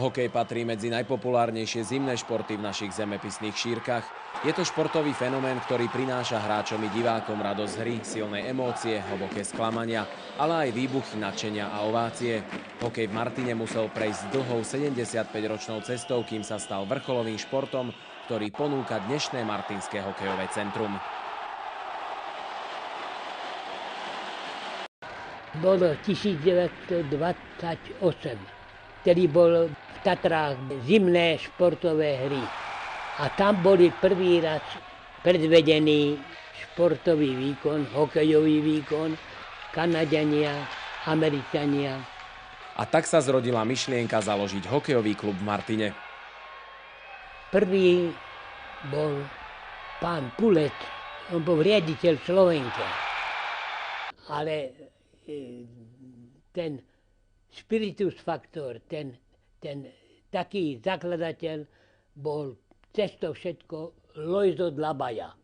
Hokej patrí medzi najpopulárnejšie zimné športy v našich zemepisných šírkach. Je to športový fenomén, ktorý prináša hráčom i divákom radosť hry, silné emócie, hlboké sklamania, ale aj výbuchy nadšenia a ovácie. Hokej v Martine musel prejsť dlhou 75-ročnou cestou, kým sa stal vrcholovým športom, ktorý ponúka dnešné martinské hokejové centrum. Bolo 1928, ktorý bol v Tatrách zimné športové hry. A tam boli prvý raz predvedený športový výkon, hokejový výkon, Kanaďania, Američania. A tak sa zrodila myšlienka založiť hokejový klub v Martine. Prvý bol pán Pulec, on bol riaditeľ Slovenka. Ale ten spiritus faktor, ten taký zakladateľ bol cez to všetko Lojzo Dlabaja.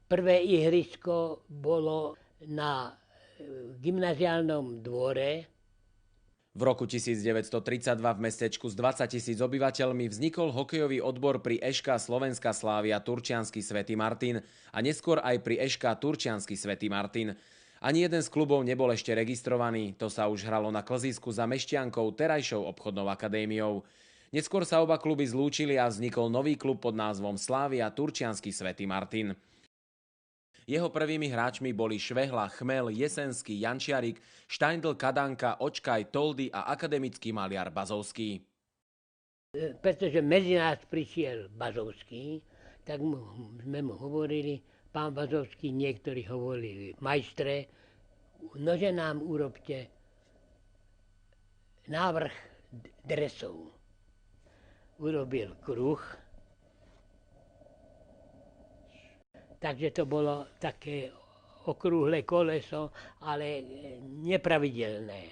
Prvé ihrisko bolo na gymnaziálnom dvore. V roku 1932 v mestečku s 20 000 obyvateľmi vznikol hokejový odbor pri ŠK Slovenská Slávia Turčiansky Svätý Martin a neskôr aj pri ŠK Turčiansky Svätý Martin. Ani jeden z klubov nebol ešte registrovaný, to sa už hralo na klzisku za Mešťankou, terajšou obchodnou akadémiou. Neskôr sa oba kluby zlúčili a vznikol nový klub pod názvom Slávia Turčiansky Svätý Martin. Jeho prvými hráčmi boli Švehla, Chmel, Jesenský, Jančiarik, Štajndl, Kadanka, Očkaj, Toldy a akademický maliar Bazovský. Pretože medzi nás prišiel Bazovský, tak sme mu hovorili, pán Bazovský, niektorí hovorili, majstre, nože nám urobte návrh dresov. Urobil kruh, takže to bolo také okrúhle koleso, ale nepravidelné.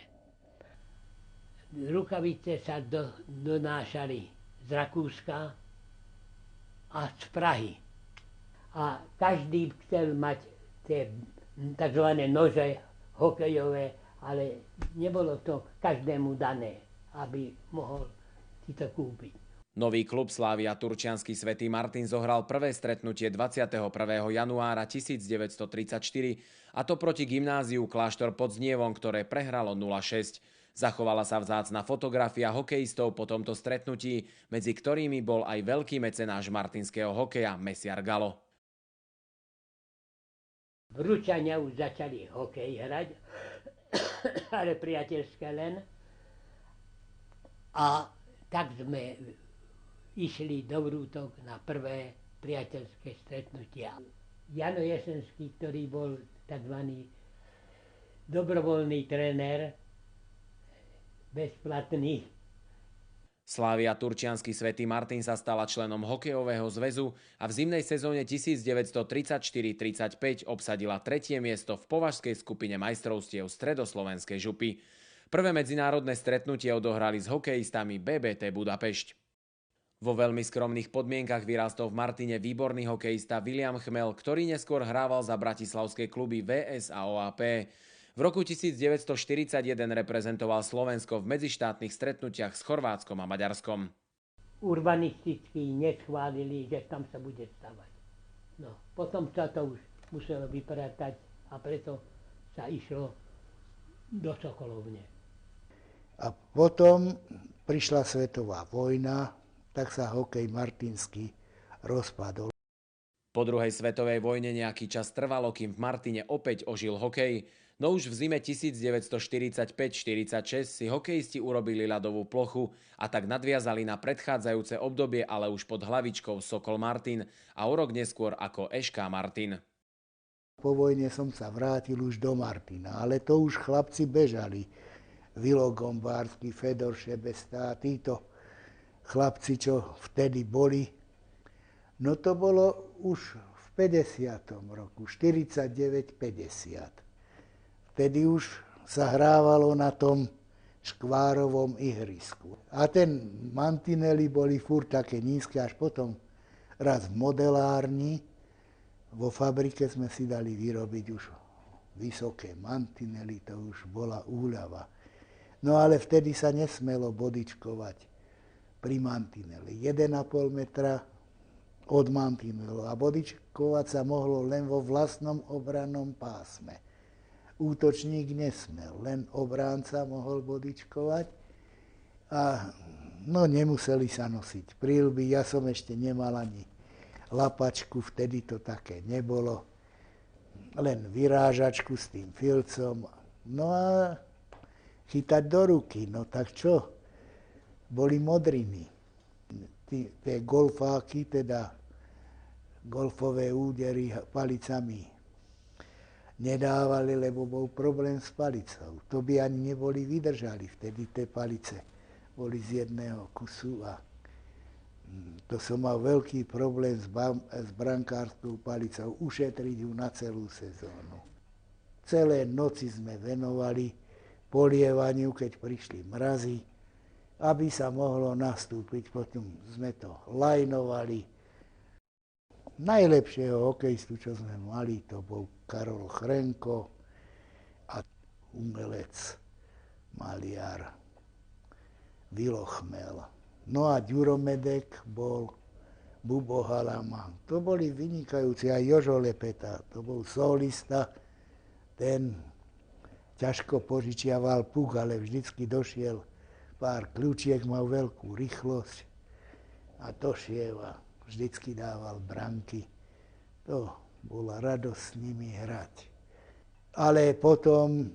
Rukavice sa donášali z Rakúska a z Prahy. A každý chcel mať tie tzv. Nože hokejové, ale nebolo to každému dané, aby mohol si to kúpiť. Nový klub Slávia Turčiansky Svätý Martin zohral prvé stretnutie 21. januára 1934, a to proti gymnáziu Kláštor pod Znievom, ktoré prehralo 0-6. Zachovala sa vzácna fotografia hokejistov po tomto stretnutí, medzi ktorými bol aj veľký mecenáš martinského hokeja Mesiar Galo. Ručania už začali hokej hrať, ale priateľské len. A tak sme išli do Vrútok na prvé priateľské stretnutia. Jano Jesenský, ktorý bol tzv. Dobrovoľný tréner, bezplatný. Slávia Turčiansky Svätý Martin sa stala členom hokejového zväzu a v zimnej sezóne 1934-35 obsadila 3. miesto v považskej skupine majstrovstiev Stredoslovenskej župy. Prvé medzinárodné stretnutie odohrali s hokejistami BBT Budapešť. Vo veľmi skromných podmienkach vyrástol v Martine výborný hokejista William Chmel, ktorý neskôr hrával za bratislavské kluby VS a OAP. V roku 1941 reprezentoval Slovensko v medzištátnych stretnutiach s Chorvátskom a Maďarskom. Urbanisticky neschválili, že tam sa bude stavať. No, potom sa to už muselo vypratať a preto sa išlo do Sokolovne. A potom prišla svetová vojna, tak sa hokej martinský rozpadol. Po druhej svetovej vojne nejaký čas trvalo, kým v Martine opäť ožil hokej, no už v zime 1945-46 si hokejisti urobili ľadovú plochu a tak nadviazali na predchádzajúce obdobie, ale už pod hlavičkou Sokol Martin a o rok neskôr ako ŠK Martin. Po vojne som sa vrátil už do Martina, ale to už chlapci bežali. Vilo Gombársky, Fedor Šebesta, títo chlapci, čo vtedy boli. No to bolo už v 50. roku, 49-50. Vtedy už sa hrávalo na tom škvárovom ihrisku. A ten mantinely boli furt také nízke, až potom raz v modelárni, vo fabrike sme si dali vyrobiť už vysoké mantinely, to už bola úľava. No ale vtedy sa nesmelo bodičkovať pri mantineli 1,5 metra od mantinelu a bodičkovať sa mohlo len vo vlastnom obrannom pásme. Útočník nesmel, len obránca mohol bodičkovať a nemuseli sa nosiť príľby. Ja som ešte nemal ani lapačku, vtedy to také nebolo, len vyrážačku s tým filcom. No a chytať do ruky, no tak čo? Boli modriny. Tie golfáky, teda golfové údery palicami nedávali, lebo bol problém s palicou. To by ani neboli vydržali, vtedy tie palice boli z jedného kusu a to som mal veľký problém s brankárskou palicou, ušetriť ju na celú sezónu. Celé noci sme venovali polievaniu, keď prišli mrazy, aby sa mohlo nastúpiť. Potom sme to lajnovali. Najlepšieho hokejistu, čo sme mali, to bol Karol Chrenko a umelec, maliar Vilo Chmel. No a Ďuro Medek bol Bubo Halama. To boli vynikajúci, aj Jožo Lepeta, to bol solista, ten ťažko požičiaval puk, ale vždycky došiel pár kľúčiek, mal veľkú rýchlosť a došiel a vždycky dával branky. To bola radosť s nimi hrať. Ale potom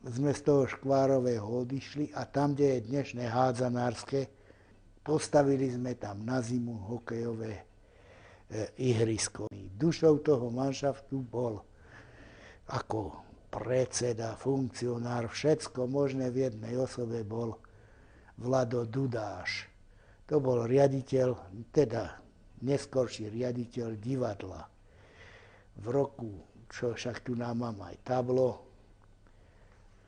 sme z toho Škvárového odišli a tam, kde je dnešné hádzanárske, postavili sme tam na zimu hokejové ihrisko. Dušou toho manšaftu bol ako predseda, funkcionár, všetko možné v jednej osobe bol Vlado Dudáš. To bol riaditeľ, teda neskorší riaditeľ divadla. V roku, čo však tu nám mám aj tablo,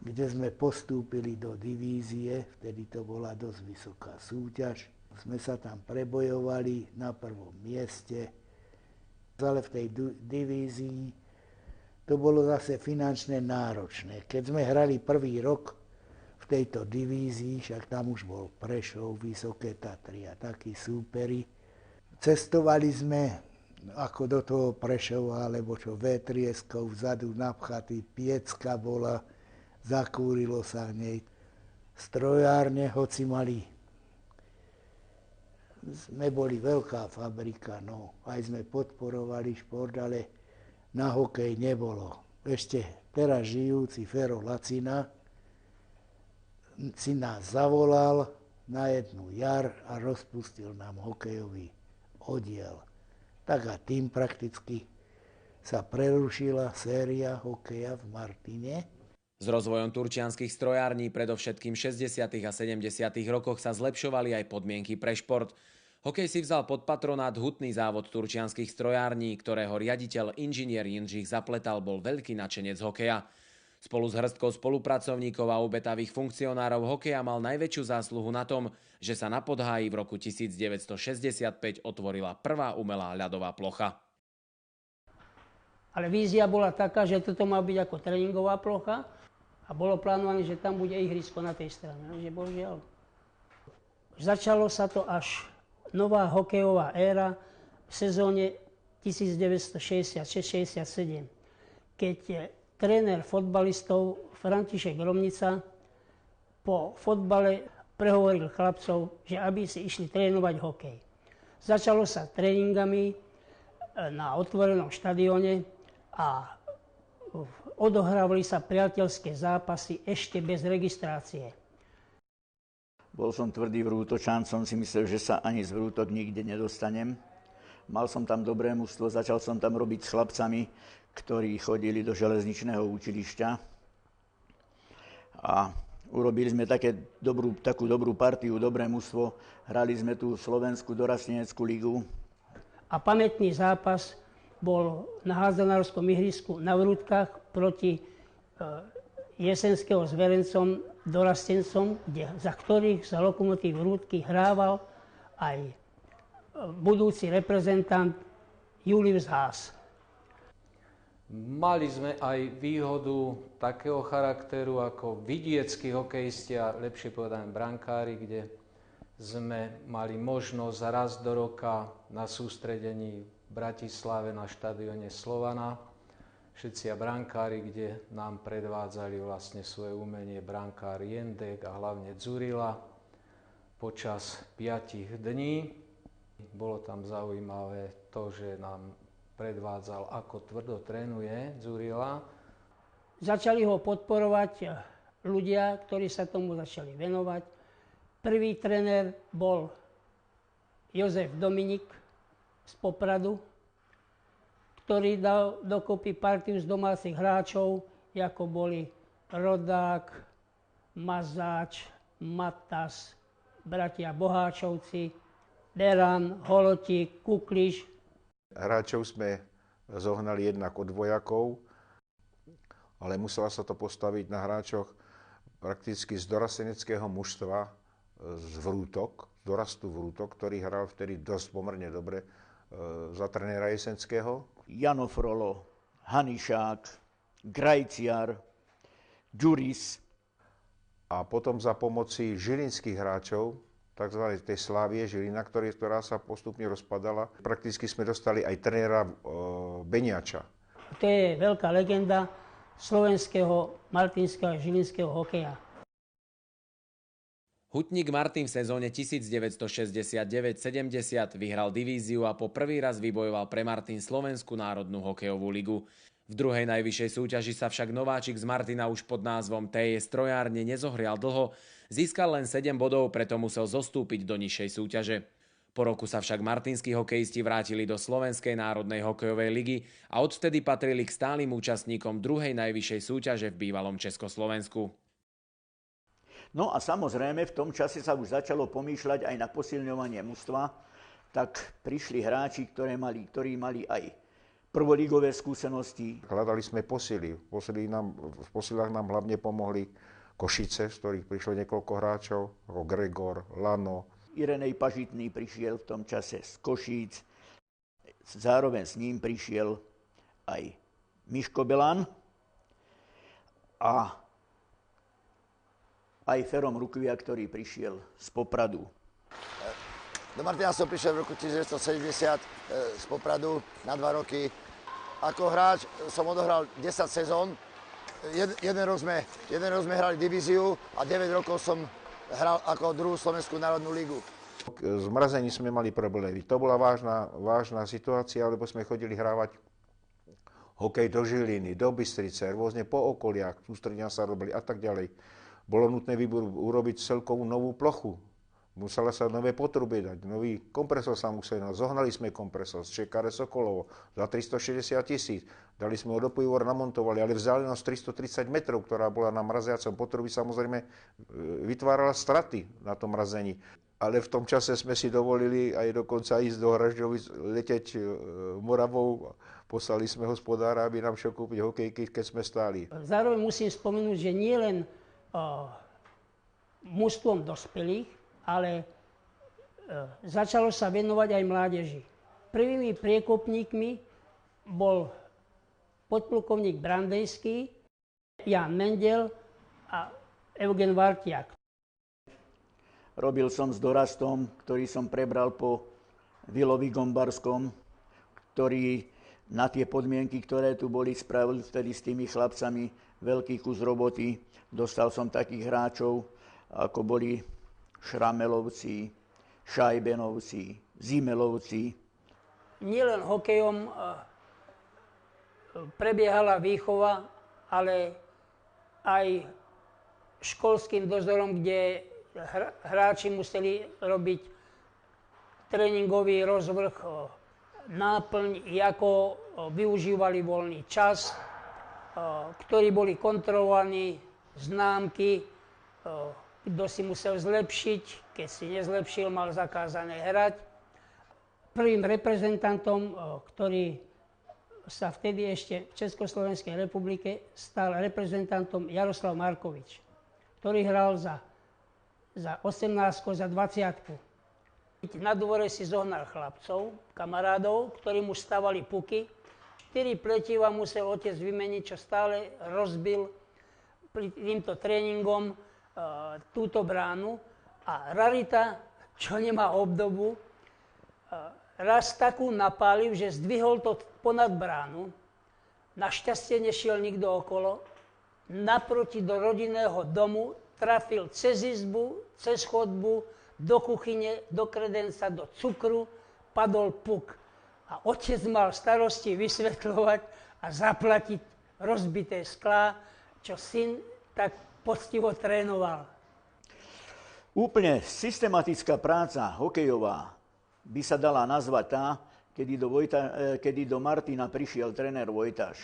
kde sme postúpili do divízie, vtedy to bola dosť vysoká súťaž. Sme sa tam prebojovali na prvom mieste, ale v tej divízii to bolo zase finančne náročné. Keď sme hrali prvý rok v tejto divízii, však tam už bol Prešov, Vysoké Tatry a takí súperi, cestovali sme ako do toho Prešova, alebo čo Vétrieskov, vzadu napchatý, piecka bola, zakúrilo sa v nej. Strojárne, hoci sme boli veľká fabrika, no, aj sme podporovali šport, ale na hokej nebolo. Ešte teraz žijúci Fero Lacina si nás zavolal na jednu jar a rozpustil nám hokejový oddiel. Tak a tým prakticky sa prerušila séria hokeja v Martine. S rozvojom turčianskych strojární predovšetkým v 60. a 70. rokoch sa zlepšovali aj podmienky pre šport. Hokej si vzal pod patronát hutný závod turčianskych strojární, ktorého riaditeľ inžinier Jindřich Zapletal bol veľký nadšenec hokeja. Spolu s hrstkou spolupracovníkov a obetavých funkcionárov hokeja mal najväčšiu zásluhu na tom, že sa na Podháji v roku 1965 otvorila prvá umelá ľadová plocha. Ale vízia bola taká, že toto má byť ako tréningová plocha a bolo plánované, že tam bude ihrisko na tej strane. Takže bohužiaľ. Začalo sa to až nová hokejová éra v sezóne 1966-67, keď tréner fotbalistov František Romnica po fotbale prehovoril chlapcov, že aby si išli trénovať hokej. Začalo sa tréningami na otvorenom štadióne a odohrávali sa priateľské zápasy ešte bez registrácie. Bol som tvrdý vrútočan, som si myslel, že sa ani z vrútok nikde nedostanem. Mal som tam dobré mužstvo, začal som tam robiť s chlapcami, ktorí chodili do železničného učilišťa. A urobili sme takú dobrú partiu, dobré mužstvo. Hrali sme tu slovenskú dorasteneckú ligu. A pamätný zápas bol na hádzanárskom ihrisku na Vrútkach proti Jesenského zverencom, dorastencom, za ktorých za Lokomotív Vrútky hrával aj budúci reprezentant Julius Haas. Mali sme aj výhodu takého charakteru ako vidieckí hokejisti a lepšie povedané brankári, kde sme mali možnosť raz do roka na sústredení v Bratislave na štadióne Slovana, všetci brankári, kde nám predvádzali vlastne svoje umenie brankár Jendek a hlavne Dzurila počas 5 dní. Bolo tam zaujímavé to, že nám predvádzal, ako tvrdo trénuje Dzurila. Začali ho podporovať ľudia, ktorí sa tomu začali venovať. Prvý tréner bol Jozef Dominik z Popradu, ktorý dal dokopy partiu z domácich hráčov, ako boli Rodák, Mazáč, Matas, bratia Boháčovci, Beran, Holotík, Kukliš. Hráčov sme zohnali jednak od vojakov, ale musela sa to postaviť na hráčoch prakticky z dorasteneckého mužstva, z Vrútok, z dorastu Vrútok, ktorý hral vtedy dosť pomerne dobre za trenéra Jesenského. Jano Frolo, Hanišák, Grajciar, Ďuris. A potom za pomoci žilinských hráčov, tzv. Tej Slávie Žilina, ktorá sa postupne rozpadala, prakticky sme dostali aj trenéra Beniača. To je veľká legenda slovenského, martinského a žilinského hokeja. Hutník Martin v sezóne 1969-70 vyhral divíziu a po prvý raz vybojoval pre Martin Slovenskú národnú hokejovú ligu. V druhej najvyššej súťaži sa však nováčik z Martina už pod názvom TJ Strojárne nezohrial dlho, získal len 7 bodov, preto musel zostúpiť do nižšej súťaže. Po roku sa však martinskí hokejisti vrátili do Slovenskej národnej hokejovej ligy a odvtedy patrili k stálym účastníkom druhej najvyššej súťaže v bývalom Československu. No a samozrejme, v tom čase sa už začalo pomýšľať aj na posilňovanie mužstva, tak prišli hráči, ktorí mali aj prvoligové skúsenosti. Hľadali sme posily. V posilách nám hlavne pomohli Košice, z ktorých prišlo niekoľko hráčov, ako Gregor, Lano. Irenej Pažitný prišiel v tom čase z Košíc. Zároveň s ním prišiel aj Miško Belan a aj Ferom Rukvia, ktorý prišiel z Popradu. Do Martina som prišiel v roku 1970 z Popradu na 2 roky. Ako hráč som odohral 10 sezón. Jeden rok sme hrali divíziu a 9 rokov som hral ako druhú Slovenskú národnú ligu. Zmrazení sme mali problémy. To bola vážna situácia, lebo sme chodili hrávať hokej do Žiliny, do Bystrice, rôzne po okoliach, sústredenia sa robili a tak ďalej. Bolo nutné urobiť celkovú novú plochu. Musela sa nové potruby dať, nový kompresor sa musel dať. Zohnali sme kompresor z ČKR Sokolovo za 360 000. Dali sme ho do Pivora, namontovali, ale vzdialenosť 330 metrov, ktorá bola na mraziacom potrubi, samozrejme vytvárala straty na tom mrazení. Ale v tom čase sme si dovolili aj dokonca ísť do Hražďovic, leteť Moravou. Poslali sme hospodára, aby nám šiel kúpiť hokejky, keď sme stáli. Zároveň musím spomenúť, že nie len mužstvom dospelých, ale začalo sa venovať aj mládeži. Prvými priekopníkmi bol podplukovník Brandejský, Jan Mendel a Eugen Vartiak. Robil som s dorastom, ktorý som prebral po Vilovi Gombarskom, ktorý na tie podmienky, ktoré tu boli, spravil vtedy s tými chlapcami veľký kus roboty. Dostal som takých hráčov, ako boli Šramelovci, Šajbenovci, Zimelovci. Nielen hokejom prebiehala výchova, ale aj školským dozorom, kde hráči museli robiť tréningový rozvrh, náplň, ako využívali voľný čas, ktorí boli kontrolovaní, známky, kto si musel zlepšiť, keď si nezlepšil, mal zakázané hrať. Prvým reprezentantom, ktorý sa vtedy ešte v Československej republike stal reprezentantom Jaroslav Markovič, ktorý hral za 18, za 20. Na dvore si zohnal chlapcov, kamarádov, ktorí mu stavali puky. 4 pletiva musel otec vymeniť, čo stále rozbil týmto tréningom túto bránu. A rarita čo nemá obdobu. Raz takú napálil, že zdvihol to ponad bránu. Našťastie nešiel nikto okolo. Naproti do rodinného domu trafil cez izbu, cez chodbu, do kuchyne, do kredenca, do cukru, padol puk. A otec mal starosti vysvetľovať a zaplatiť rozbité sklá, čo syn tak poctivo trénoval. Úplne systematická práca hokejová by sa dala nazvať tá, kedy do Martina prišiel tréner Vojtaš.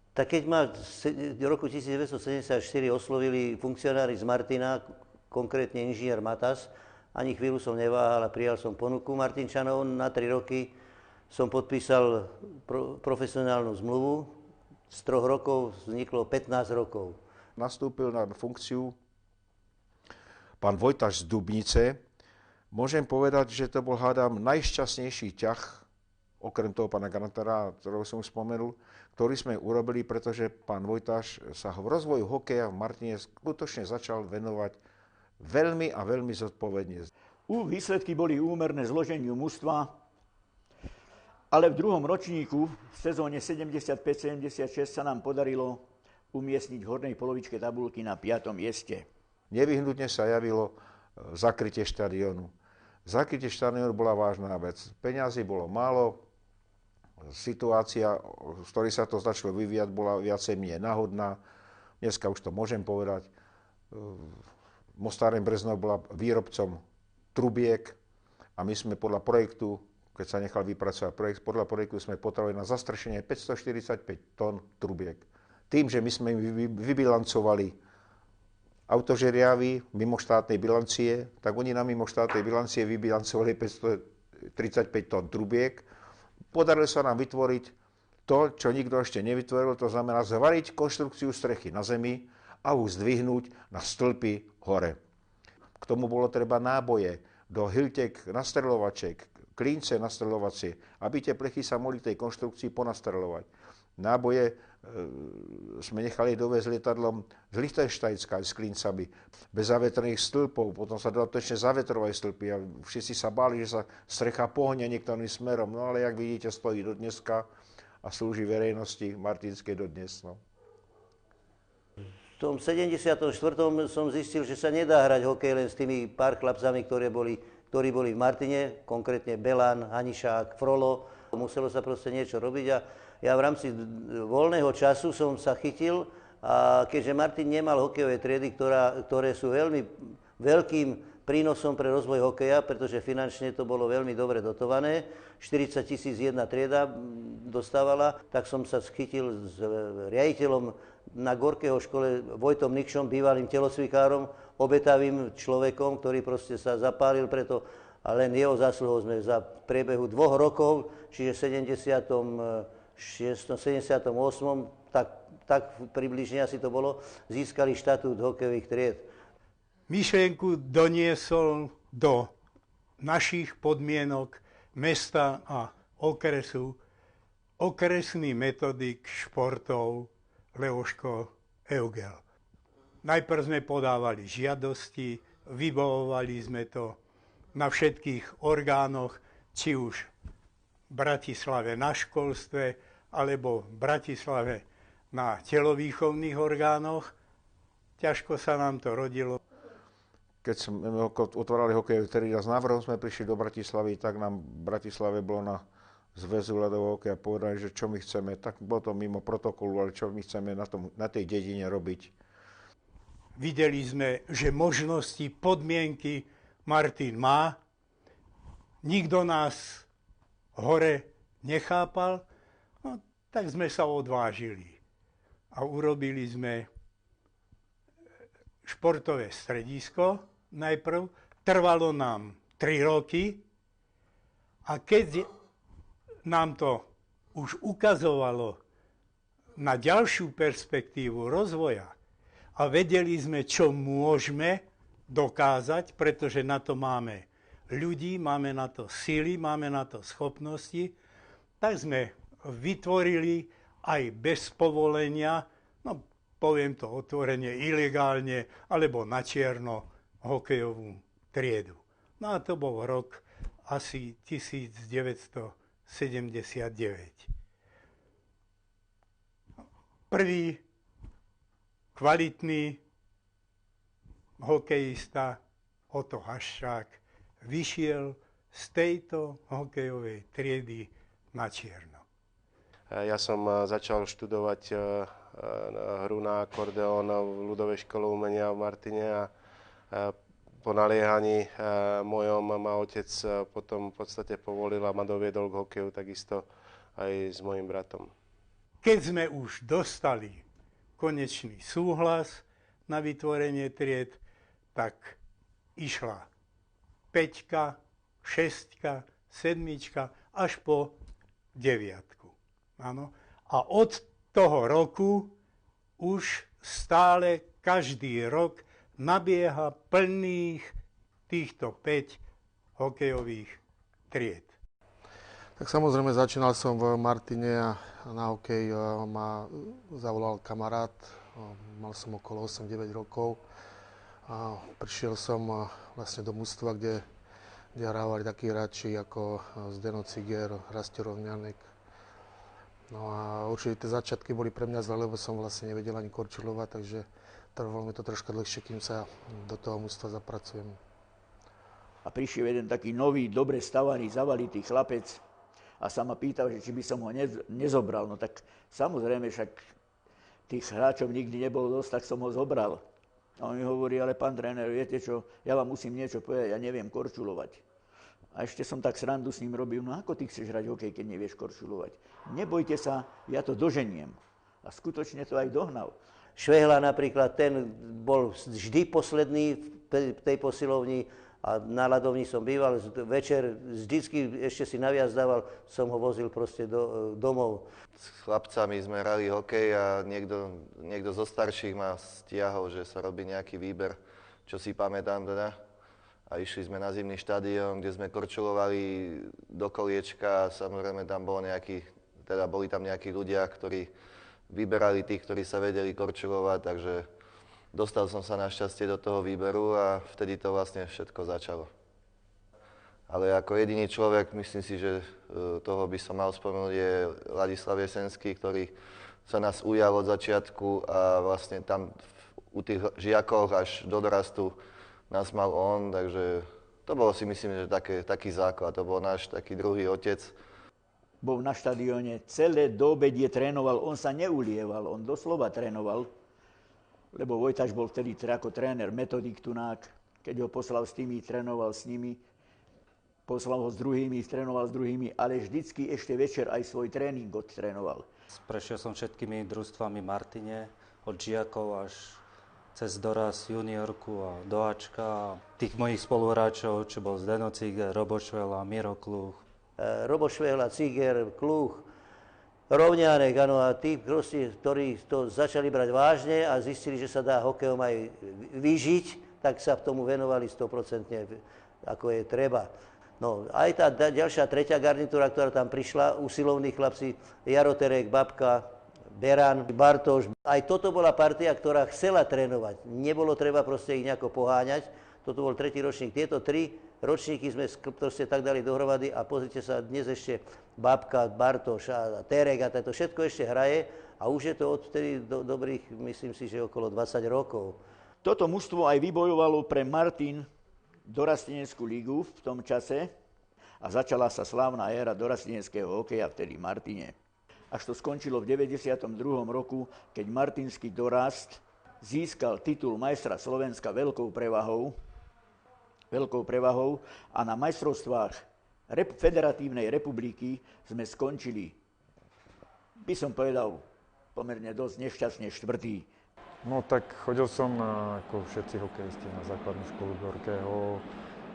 Tak keď ma v roku 1974 oslovili funkcionári z Martina, konkrétne inžinier Matas, ani chvíľu som neváhal a prijal som ponuku Martinčanov. Na 3 roky som podpísal profesionálnu zmluvu. Z 3 rokov vzniklo 15 rokov. Nastúpil na funkciu pán Vojtaš z Dubnice. Môžem povedať, že to bol, hádam, najšťastnejší ťah, okrem toho pána Grantara, ktorého som spomenul, ktorý sme urobili, pretože pán Vojtaš sa v rozvoju hokeja v Martine skutočne začal venovať veľmi a veľmi zodpovedne. Výsledky boli úmerné zloženiu mužstva, ale v druhom ročníku, v sezóne 75-76, sa nám podarilo umiestniť v hornej polovičke tabuľky na 5. mieste. Nevyhnutne sa javilo zakrytie štadiónu. Zakrytie štadiónu bola vážna vec. Peňazí bolo málo, situácia, z ktorej sa to začalo vyvíjať, bola viacej menej náhodná. Dneska už to môžem povedať. Mostáren Breznov bola výrobcom trubiek a my sme podľa projektu, keď sa nechal vypracovať projekt, podľa projektu sme potrebovali na zastrešenie 545 tón trubiek. Tým, že my sme vybilancovali autožeriavy mimoštátnej bilancie, tak oni na mimoštátnej bilancie vybilancovali 535 tón trubiek. Podarilo sa nám vytvoriť to, čo nikto ešte nevytvoril, to znamená zvariť konštrukciu strechy na zemi a už zdvihnúť na stĺpy hore. K tomu bolo treba náboje do hyltek nastreľovačiek, klínce nastreľovacie, aby tie plechy sa mohli tej konštrukcii ponastreľovať. Náboje sme nechali doviesť lietadlom z Lichtenštajnska s klíncami, bez zavetrených stĺpov, potom sa dodatočne zavetrovali stĺpy a všetci sa báli, že sa strecha pohne niektorým smerom, no ale jak vidíte, stojí do dneska a slúži verejnosti martinskej dodnes. No. V tom 74. som zistil, že sa nedá hrať hokej len s tými pár chlapcami, ktorí boli v Martine, konkrétne Belan, Hanišák, Frolo. Muselo sa proste niečo robiť a ja v rámci voľného času som sa chytil a keďže Martin nemal hokejové triedy, ktoré sú veľmi veľkým prínosom pre rozvoj hokeja, pretože finančne to bolo veľmi dobre dotované, 40 000 jedna trieda dostávala, tak som sa schytil s riaditeľom na Gorkého škole Vojtom Nikšom, bývalým telocvikárom, obetavým človekom, ktorý proste sa zapálil preto a len jeho zásluhou sme za priebehu 2 rokov, čiže v 78. Tak približne asi to bolo, získali štatút hokejových tried. Myšlienku doniesol do našich podmienok mesta a okresu okresný metodik športov Leoško Eugel. Najprv sme podávali žiadosti, vybavovali sme to na všetkých orgánoch, či už v Bratislave na školstve, alebo v Bratislave na telovýchovných orgánoch. Ťažko sa nám to rodilo. Keď sme otvárali hokejové triedy a s návrhom sme prišli do Bratislavy, tak nám v Bratislave bolo na zväzu ľadového hokeja povedali, že čo my chceme, tak bolo to mimo protokolu, ale čo my chceme na tej dedine robiť. Videli sme, že možnosti, podmienky Martin má. Nikto nás hore nechápal, no, tak sme sa odvážili a urobili sme športové stredisko najprv. Trvalo nám 3 roky a keď nám to už ukazovalo na ďalšiu perspektívu rozvoja a vedeli sme, čo môžeme dokázať, pretože na to máme ľudí, máme na to sily, máme na to schopnosti, tak sme vytvorili aj bez povolenia, no poviem to otvorene, ilegálne alebo na čierno hokejovú triedu. No a to bol rok asi 1979. Prvý kvalitný hokejista Oto Haščák vyšiel z tejto hokejovej triedy na čierno. Ja som začal študovať hru na akordeón v ľudovej škole umenia v Martine a po naliehaní mojom ma otec potom v podstate povolil a ma doviedol k hokeju, takisto aj s mojim bratom. Keď sme už dostali konečný súhlas na vytvorenie tried, tak išla 5, 6, 7 až po 9. Áno. A od toho roku už stále každý rok nabieha plných týchto 5 hokejových tried. Tak samozrejme začínal som v Martine a na hokej ma zavolal kamarát. Mal som okolo 8-9 rokov. A prišiel som vlastne do mužstva, kde hrávali takí hráči ako Zdeno Ciger, Rastio Rovňanek. No a určite tie začiatky boli pre mňa zle, lebo som vlastne nevedel ani korčulovať, takže trvalo mi to troška dlhšie, kým sa do toho mužstva zapracujem. A prišiel jeden taký nový, dobre stavaný, zavalitý chlapec a sa ma pýtal, že či by som ho nezobral. No tak samozrejme, však tých hráčov nikdy nebolo dosť, tak som ho zobral. A on mi hovorí, ale pán tréner, viete čo, ja vám musím niečo povedať, ja neviem korčulovať. A ešte som tak srandu s ním robil, no ako ty chceš hrať hokej, keď nevieš korčulovať? Nebojte sa, ja to doženiem. A skutočne to aj dohnal. Švehla napríklad, ten bol vždy posledný v tej posilovni a na ľadovni som býval. Večer vždycky ešte si naviac dával, som ho vozil proste domov. S chlapcami sme hrali hokej a niekto zo starších ma stiahol, že sa robí nejaký výber, čo si pamätám teda. A išli sme na zimný štadión, kde sme korčulovali do koliečka a samozrejme tam boli tam nejakí ľudia, ktorí vyberali tých, ktorí sa vedeli korčulovať, takže dostal som sa našťastie do toho výberu a vtedy to vlastne všetko začalo. Ale ako jediný človek, myslím si, že toho by som mal spomenúť, je Ladislav Jesenský, ktorý sa nás ujal od začiatku a vlastne tam u tých žiakov až do dorastu nás mal on, takže to bolo si myslím, že taký základ, to bol náš taký druhý otec. Bol na štadióne, celé do obedie trénoval, on sa neulieval, on doslova trénoval, lebo Vojtaš bol vtedy ako tréner, metodik tunák, keď ho poslal s tými, trénoval s nimi, poslal ho s druhými, trénoval s druhými, ale vždycky ešte večer aj svoj tréning odtrénoval. Prešiel som všetkými družstvami Martine, od žiakov až cez doraz juniorku a do Ačka. A tých mojich spoluhráčov, čo bol Zdeno Ciger, Robo Švehla, Miro Kluch. Robo Švehla, Ciger, Kluch, Rovňánek, áno, a tí proste, ktorí to začali brať vážne a zistili, že sa dá hokejom aj vyžiť, tak sa tomu venovali 100%, ako je treba. No, aj tá ďalšia tretia garnitúra, ktorá tam prišla, usilovní chlapci, Jaroterek, Babka, Beran, Bartoš. Aj toto bola partia, ktorá chcela trénovať. Nebolo treba proste ich nejako poháňať. Toto bol tretí ročník. Tieto 3 ročníky sme proste tak dali dohromady a pozrite sa, dnes ešte Babka, Bartoš a Terek a to všetko ešte hraje a už je to odtedy dobrých, myslím si, že okolo 20 rokov. Toto mužstvo aj vybojovalo pre Martin dorasteneckú ligu v tom čase a začala sa slávna éra dorasteneckého hokeja vtedy v Martine. Až to skončilo v 92. roku, keď martinský dorast získal titul majstra Slovenska veľkou prevahou a na majstrovstvách Federatívnej republiky sme skončili, by som povedal, pomerne dosť nešťastne 4. No tak chodil som ako všetci hokejisti na základnú školu Gorkého.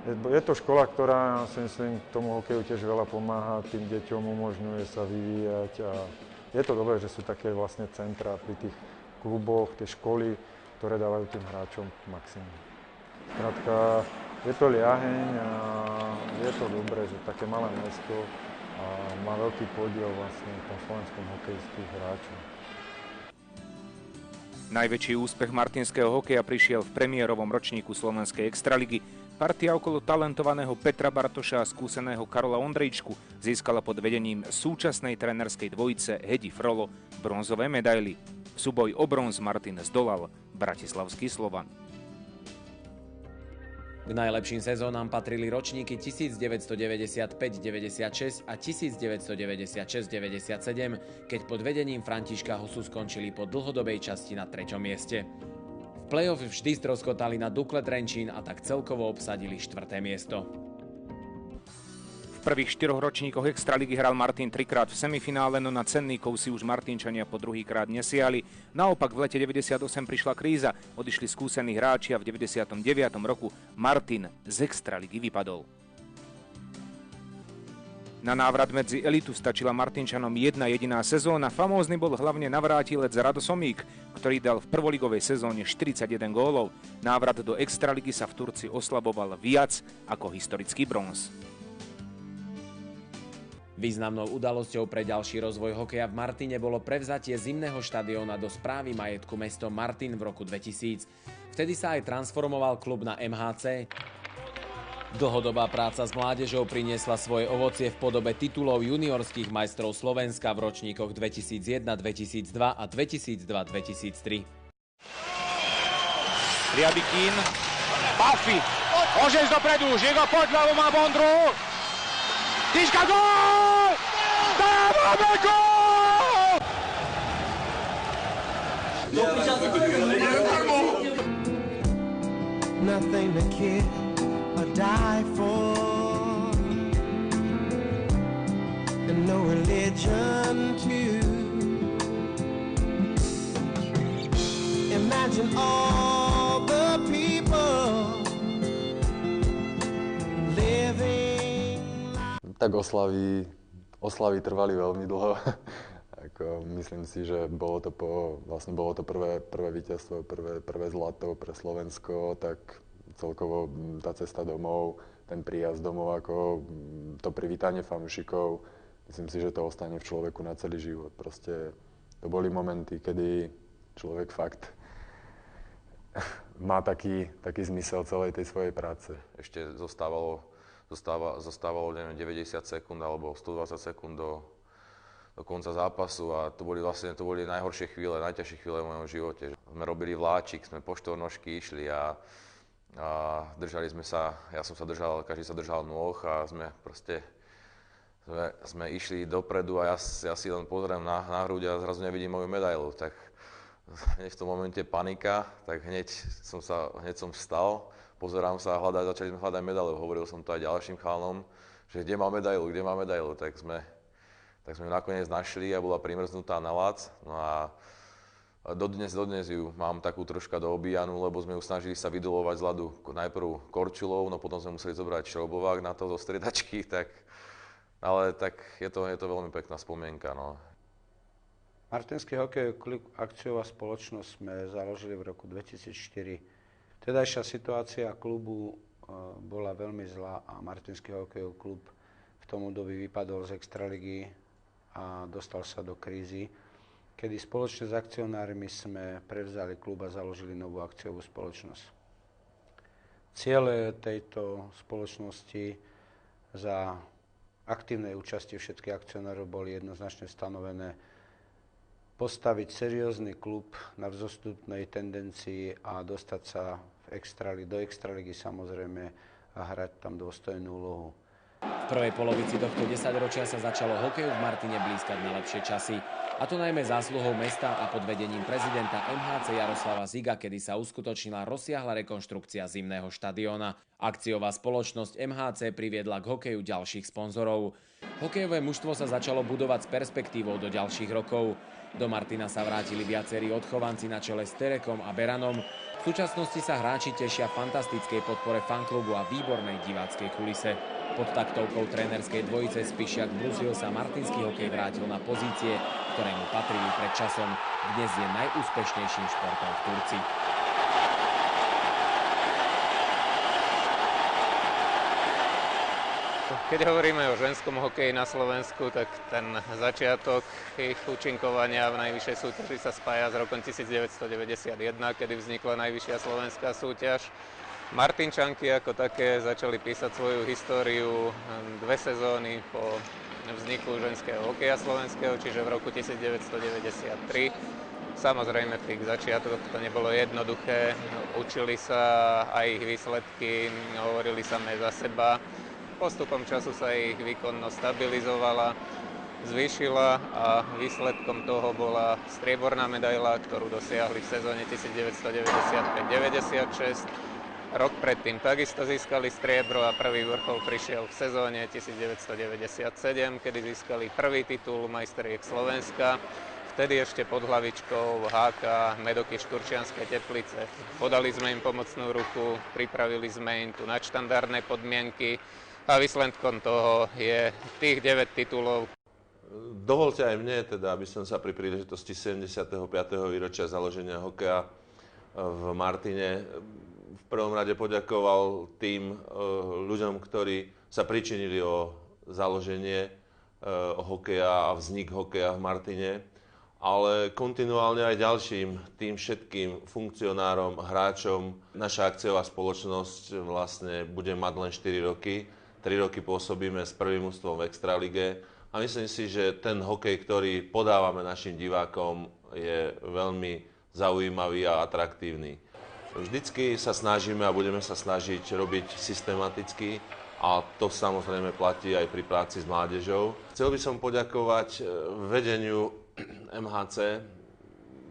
Je to škola, ktorá si myslím tomu hokeju tiež veľa pomáha, tým deťom umožňuje sa vyvíjať a je to dobré, že sú také vlastne centra pri tých kluboch, tie školy, ktoré dávajú tým hráčom maximum. Skrátka, je to ľaheň a je to dobré, že také malé mesto a má veľký podiel vlastne v tom slovenskom hokejistých hráčov. Najväčší úspech martinského hokeja prišiel v premiérovom ročníku Slovenskej extraligy. Partia okolo talentovaného Petra Bartoša a skúseného Karola Ondrejčku získala pod vedením súčasnej trénerskej dvojice Hedi Frolo bronzové medaily. V súboj o bronz Martin zdolal bratislavský Slovan. K najlepším sezónam patrili ročníky 1995-96 a 1996-97, keď pod vedením Františka Hosu skončili po dlhodobej časti na 3. mieste. V play-off vždy stroskotali na Dukle Trenčín a tak celkovo obsadili 4. miesto. V prvých 4 ročníkoch Extraligy hral Martin 3-krát v semifinále, no na cenný kov si už Martinčania po druhýkrát nesiali. Naopak v lete 98 prišla kríza, odišli skúsení hráči a v 99. roku Martin z Extraligy vypadol. Na návrat medzi elitu stačila Martinčanom jedna jediná sezóna. Famózny bol hlavne navrátilec Rado Somík, ktorý dal v prvoligovej sezóne 41 gólov. Návrat do Extraligy sa v Turci oslaboval viac ako historický bronz. Významnou udalosťou pre ďalší rozvoj hokeja v Martine bolo prevzatie zimného štadióna do správy majetku mesto Martin v roku 2000. Vtedy sa aj transformoval klub na MHC. Dlhodobá práca s mládežou priniesla svoje ovocie v podobe titulov juniorských majstrov Slovenska v ročníkoch 2001, 2002 a 2002-2003. Riabikín, Pafi, môžeš dopredu, Žigo pod ľavou má Vondru. Tyška, gól! Dávame gól! Nothing to kill or die for, and no religion too. Imagine all the people living. Tak oslavy trvali veľmi dlho. Myslím si, že bolo to prvé víťazstvo, prvé zlato pre Slovensko, tak celkovo tá cesta domov, ten príjazd domov, ako to privítanie fanúšikov, myslím si, že to ostane v človeku na celý život. Proste to boli momenty, kedy človek fakt má taký zmysel celej tej svojej práce. Ešte zostávalo neviem, 90 sekúnd alebo 120 sekúnd do konca zápasu a to boli najhoršie chvíle, najťažšie chvíle v mojom živote. Sme robili vláčik, sme po štvornožky išli a držali sme sa, každý sa držal nôh a sme išli dopredu a ja si len pozriem na hruď a zrazu nevidím moju medailu. Tak hneď v tom momente panika, tak hneď som vstal, pozerám sa a začali sme hľadať medailu. Hovoril som to aj ďalším chalanom, že kde má medailu, tak sme ju nakoniec našli a bola primrznutá na lac. No a dodnes ju mám takú troška doobijanú, lebo sme ju snažili sa vydulovať z ľadu najprv korčulou, no potom sme museli zobrať šroubovák na to zo striedačky, ale je to veľmi pekná spomienka. No. Martinský hokejový klub akciová spoločnosť sme založili v roku 2004. Tedajšia situácia klubu bola veľmi zlá a Martinský hokejový klub v tom období vypadol z Extraligy a dostal sa do krízy, kedy spoločne s akcionármi sme prevzali klub a založili novú akciovú spoločnosť. Ciele tejto spoločnosti za aktívnej účasti všetkých akcionárov boli jednoznačne stanovené postaviť seriózny klub na vzostupnej tendencii a dostať sa do Extraligy samozrejme a hrať tam dôstojnú úlohu. V prvej polovici tohto 10-ročia sa začalo hokeju v Martine blízkať na lepšie časy. A to najmä zásluhou mesta a pod vedením prezidenta MHC Jaroslava Ziga, kedy sa uskutočnila rozsiahla rekonštrukcia zimného štadióna. Akciová spoločnosť MHC priviedla k hokeju ďalších sponzorov. Hokejové mužstvo sa začalo budovať s perspektívou do ďalších rokov. Do Martina sa vrátili viacerí odchovanci na čele s Terekom a Beranom. V súčasnosti sa hráči tešia fantastickej podpore fanklubu a výbornej diváckej kulise. Pod taktovkou trénerskej dvojice Spišiak Brusil sa martinský hokej vrátil na pozície, ktoré mu patrili pred časom. Dnes je najúspešnejším športom v Turcii. Keď hovoríme o ženskom hokeji na Slovensku, tak ten začiatok ich účinkovania v najvyššej súťaži sa spája s rokom 1991, kedy vznikla najvyššia slovenská súťaž. Martinčanky ako také začali písať svoju históriu 2 sezóny po vzniku ženského hokeja slovenského, čiže v roku 1993. Samozrejme v tých začiatkoch to nebolo jednoduché, učili sa aj ich výsledky, hovorili samé za seba. Postupom času sa ich výkonnosť stabilizovala, zvýšila a výsledkom toho bola strieborná medaila, ktorú dosiahli v sezóne 1995-96. Rok predtým takisto získali striebro a prvý vrchol prišiel v sezóne 1997, kedy získali prvý titul majsteriek Slovenska. Vtedy ešte pod hlavičkou HK Medokyš Turčianske Teplice. Podali sme im pomocnú ruku, pripravili sme im tu nadštandardné podmienky a výsledkom toho je tých 9 titulov. Dovolte aj mne, teda, aby som sa pri príležitosti 75. výročia založenia hokeja v Martine v prvom rade poďakoval tým ľuďom, ktorí sa pričinili o založenie hokeja a vznik hokeja v Martine, ale kontinuálne aj ďalším, tým všetkým funkcionárom, hráčom. Naša akciová spoločnosť vlastne bude mať len 4 roky. 3 roky pôsobíme s prvým ústvom v Extralige a myslím si, že ten hokej, ktorý podávame našim divákom, je veľmi zaujímavý a atraktívny. Vždycky sa snažíme a budeme sa snažiť robiť systematicky a to samozrejme platí aj pri práci s mládežou. Chcel by som poďakovať vedeniu MHC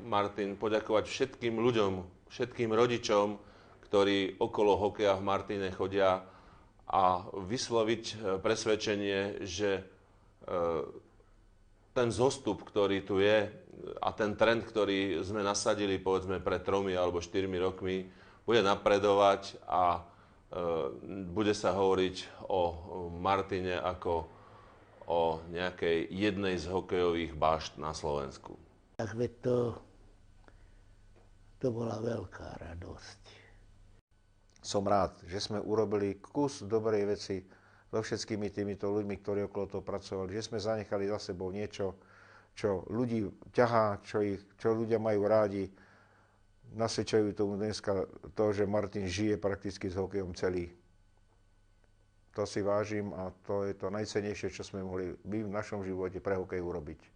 Martin, poďakovať všetkým ľuďom, všetkým rodičom, ktorí okolo hokeja v Martine chodia a vysloviť presvedčenie, že ten zostup, ktorý tu je a ten trend, ktorý sme nasadili povedzme pred 3 alebo 4 rokmi, bude napredovať a bude sa hovoriť o Martine ako o nejakej jednej z hokejových bašt na Slovensku. Tak to bola veľká radosť. Som rád, že sme urobili kus dobrej veci so všetkými týmito ľuďmi, ktorí okolo toho pracovali, že sme zanechali za sebou niečo, čo ľudí ťahá, čo ľudia majú rádi. Nasvedčujú tomu dneska to, že Martin žije prakticky s hokejom celý. To si vážim a to je to najcennejšie, čo sme mohli my v našom živote pre hokej urobiť.